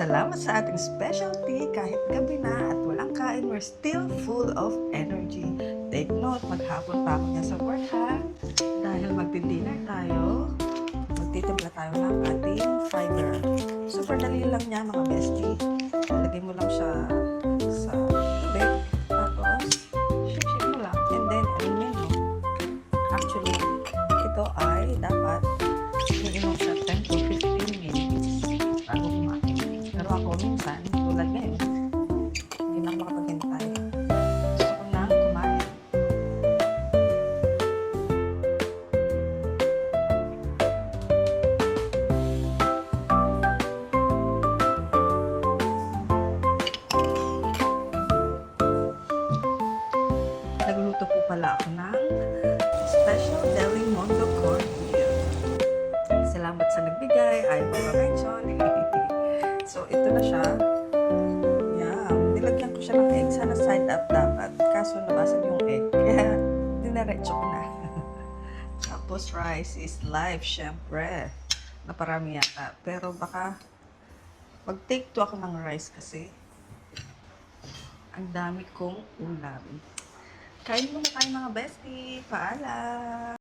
Salamat sa ating specialty. Kahit gabi na at walang kain, we're still full of energy. Take note, maghapon pa ako niya sa work ha. Dahil magdi-dinner tayo, magtitimpla tayo ng ating fiber. Super dali lang niya mga bestie. Lagay mo lang siya sa tubig. Tapos, shake mo lang. And then, inumin mo. Actually, ito ay dapat iinom siya 10 to 15 minutes bago kumain. Pero ako minsan, tulad ngayon, hindi na ako makapaghintay. Gusto ko nang kumain. Nagluto po pala ako ng special Deli Mondo cornmeal. Salamat sa nagbigay. Ayaw ko ma-mention. So, ito na siya. Yan. Nilagyan ko siya ng egg. Sana side up dapat. Kaso nabasag yung egg. Kaya, dinaretso ko na. Tapos, rice is live, syempre. Naparami yata. Pero baka, mag-take 2 ako ng rice kasi ang dami kong ulam. Kain muna tayo mga bestie. Paalam!